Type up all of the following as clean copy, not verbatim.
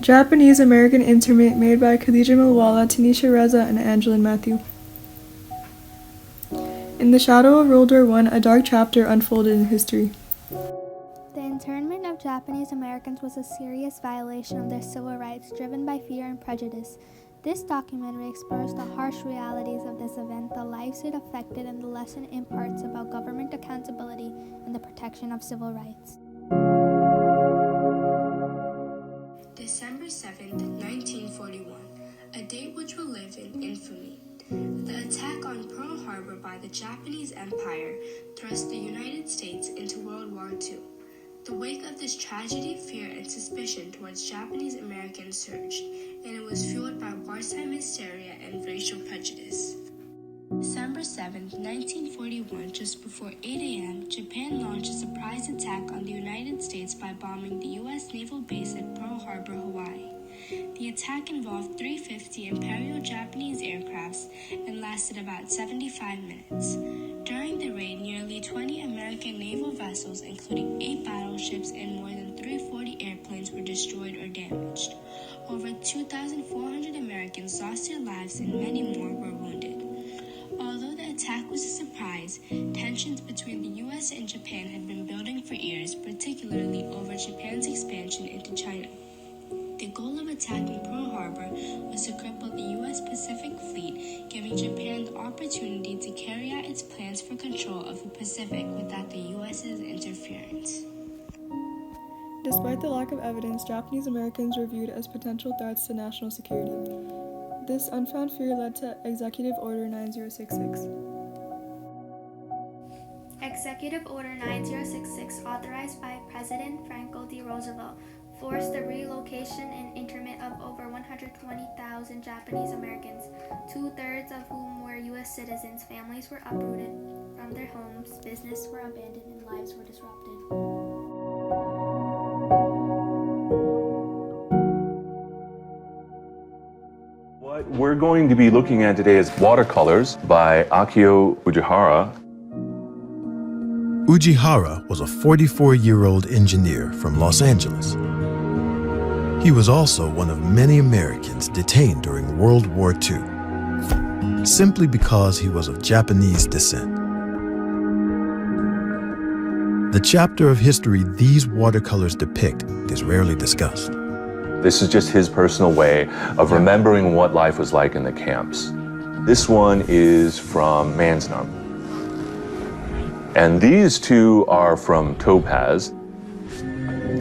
Japanese-American Internment made by Khadija Milwala, Tanisha Reza, and Angelin Matthew. In the shadow of World War I, a dark chapter unfolded in history. The internment of Japanese Americans was a serious violation of their civil rights driven by fear and prejudice. This documentary explores the harsh realities of this event, the lives it affected, and the lesson it imparts about government accountability and the protection of civil rights. December 7th, 1941, a date which will live in infamy. The attack on Pearl Harbor by the Japanese Empire thrust the United States into World War II. The wake of this tragedy, fear and suspicion towards Japanese Americans surged, and it was fueled by wartime hysteria and racial prejudice. December 7, 1941, just before 8 a.m., Japan launched a surprise attack on the United States by bombing the U.S. naval base at Pearl Harbor, Hawaii. The attack involved 350 Imperial Japanese aircrafts and lasted about 75 minutes. During the raid, nearly 20 American naval vessels, including 8 battleships and more than 340 airplanes, were destroyed or damaged. Over 2,400 Americans lost their lives and many more were wounded. Although the attack was a surprise, tensions between the U.S. and Japan had been building for years, particularly over Japan's expansion into China. The goal of attacking Pearl Harbor was to cripple the U.S. Pacific Fleet, giving Japan the opportunity to carry out its plans for control of the Pacific without the U.S.'s interference. Despite the lack of evidence, Japanese Americans were viewed as potential threats to national security. This unfounded fear led to Executive Order 9066. Executive Order 9066, authorized by President Franklin D. Roosevelt, forced the relocation and internment of over 120,000 Japanese Americans, 2/3 of whom were U.S. citizens. Families were uprooted from their homes, businesses were abandoned, and lives were disrupted. What we're going to be looking at today is Watercolors by Akio Ujihara. Ujihara was a 44-year-old engineer from Los Angeles. He was also one of many Americans detained during World War II, simply because he was of Japanese descent. The chapter of history these watercolors depict is rarely discussed. This is just his personal way of remembering what life was like in the camps. This one is from Mansnarm. And these two are from Topaz.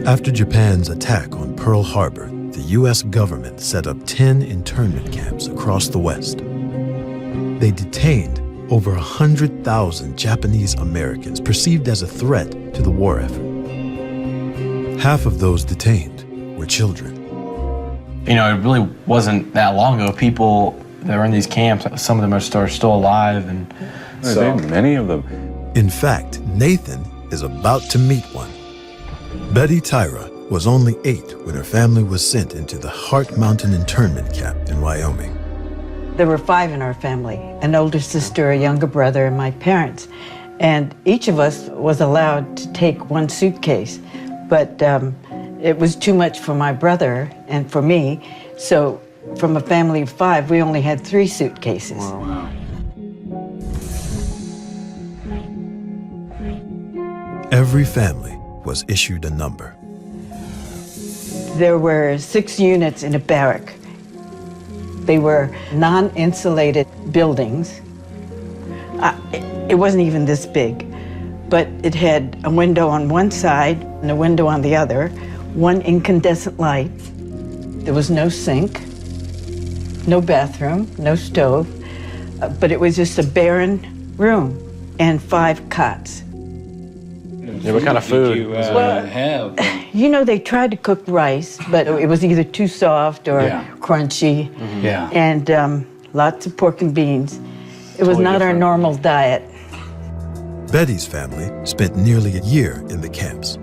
After Japan's attack on Pearl Harbor, the U.S. government set up 10 internment camps across the West. They detained over 100,000 Japanese Americans perceived as a threat to the war effort. Half of those detained were children. You know, it really wasn't that long ago. People that were in these camps, some of them are still alive, and so many of them. In fact, Nathan is about to meet one. Betty Tyra was only 8 when her family was sent into the Heart Mountain internment camp in Wyoming. There were 5 in our family, an older sister, a younger brother, and my parents. And each of us was allowed to take one suitcase, but it was too much for my brother and for me. So from a family of 5, we only had 3 suitcases. Wow. Every family was issued a number. There were 6 units in a barrack. They were non-insulated buildings. It wasn't even this big, but it had a window on one side and a window on the other, one incandescent light. There was no sink, no bathroom, no stove, but it was just a barren room and 5 cots. Yeah, what kind of food did you have? You know, they tried to cook rice, but it was either too soft or crunchy. Mm-hmm. Yeah. And lots of pork and beans. It was not our normal diet. Betty's family spent nearly a year in the camps.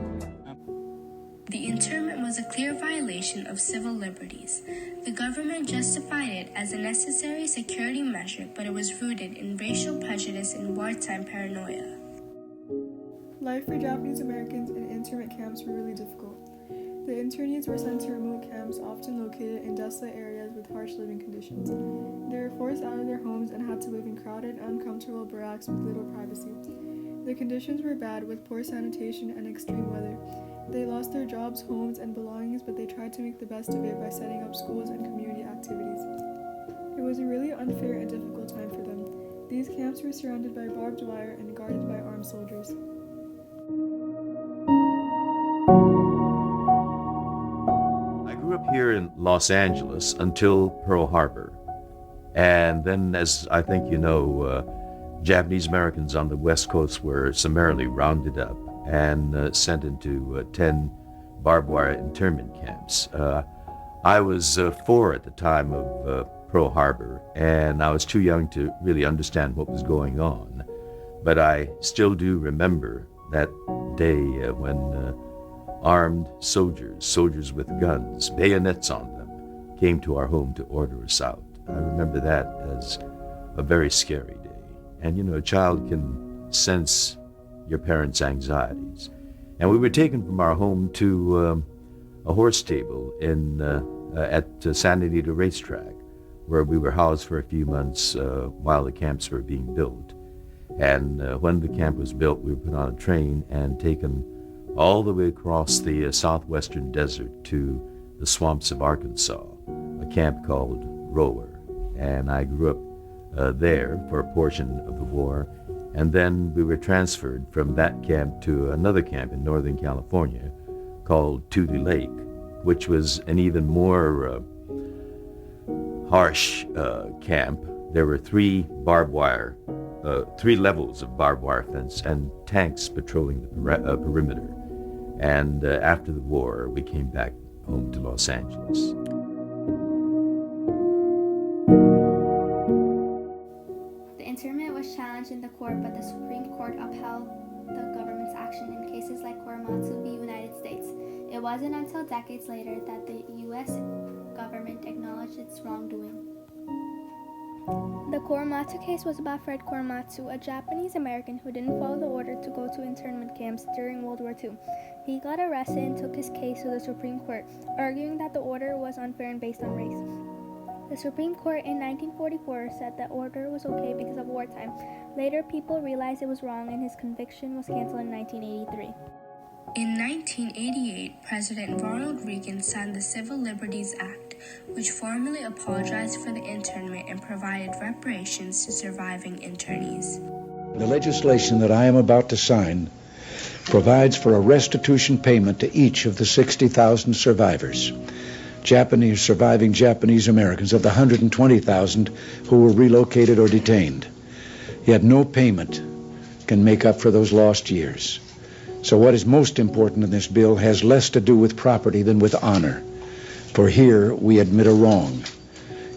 The internment was a clear violation of civil liberties. The government justified it as a necessary security measure, but it was rooted in racial prejudice and wartime paranoia. Life for Japanese Americans in internment camps were really difficult. The internees were sent to remote camps, often located in desolate areas with harsh living conditions. They were forced out of their homes and had to live in crowded, uncomfortable barracks with little privacy. The conditions were bad, with poor sanitation and extreme weather. They lost their jobs, homes, and belongings, but they tried to make the best of it by setting up schools and community activities. It was a really unfair and difficult time for them. These camps were surrounded by barbed wire and guarded by armed soldiers. I grew up here in Los Angeles until Pearl Harbor. And then, as I think you know, Japanese Americans on the West Coast were summarily rounded up and sent into 10 barbed wire internment camps. I was 4 at the time of Pearl Harbor, and I was too young to really understand what was going on. But I still do remember that day when armed soldiers with guns, bayonets on them, came to our home to order us out. I remember that as a very scary day. And you know, a child can sense your parents' anxieties. And we were taken from our home to a horse stable at San Anita Racetrack, where we were housed for a few months while the camps were being built. And when the camp was built, we were put on a train and taken all the way across the southwestern desert to the swamps of Arkansas, a camp called Roller. And I grew up there for a portion of the war. And then we were transferred from that camp to another camp in Northern California called Tule Lake, which was an even more harsh camp. There were 3 levels of barbed wire fence and tanks patrolling the perimeter. And after the war, we came back home to Los Angeles. The internment was challenged in the court, but the Supreme Court upheld the government's action in cases like Korematsu v. United States. It wasn't until decades later that the U.S. government acknowledged its wrongdoing. The Korematsu case was about Fred Korematsu, a Japanese American who didn't follow the order to go to internment camps during World War II. He got arrested and took his case to the Supreme Court, arguing that the order was unfair and based on race. The Supreme Court in 1944 said the order was okay because of wartime. Later, people realized it was wrong and his conviction was canceled in 1983. In 1988, President Ronald Reagan signed the Civil Liberties Act, which formally apologized for the internment and provided reparations to surviving internees. The legislation that I am about to sign provides for a restitution payment to each of the 60,000 survivors, surviving Japanese Americans, of the 120,000 who were relocated or detained. Yet no payment can make up for those lost years. So what is most important in this bill has less to do with property than with honor. For here we admit a wrong.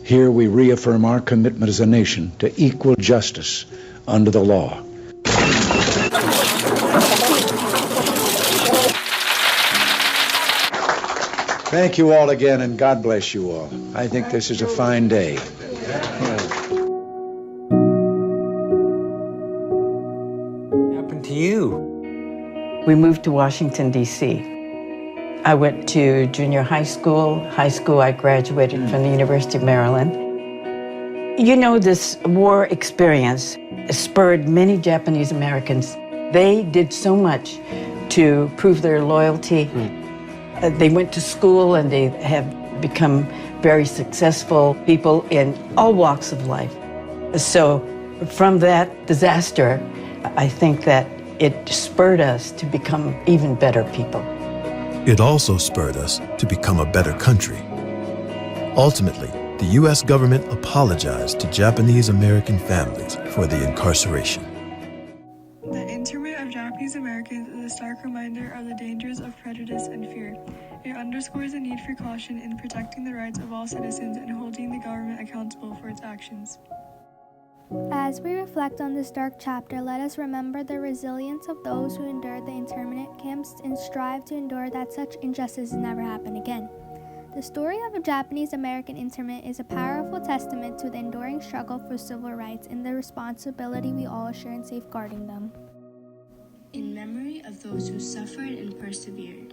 Here we reaffirm our commitment as a nation to equal justice under the law. Thank you all again, and God bless you all. I think this is a fine day. What happened to you? We moved to Washington, D.C. I went to junior high school. High school, I graduated from the University of Maryland. You know, this war experience spurred many Japanese Americans. They did so much to prove their loyalty. They went to school and they have become very successful people in all walks of life. So from that disaster, I think that it spurred us to become even better people. It also spurred us to become a better country. Ultimately, the U.S. government apologized to Japanese American families for the incarceration. The internment of Japanese Americans is a stark reminder of the dangers of prejudice and fear. It underscores the need for caution in protecting the rights of all citizens and holding the government accountable for its actions. As we reflect on this dark chapter, let us remember the resilience of those who endured the internment camps and strive to endure that such injustices never happen again. The story of a Japanese American internment is a powerful testament to the enduring struggle for civil rights and the responsibility we all share in safeguarding them. In memory of those who suffered and persevered,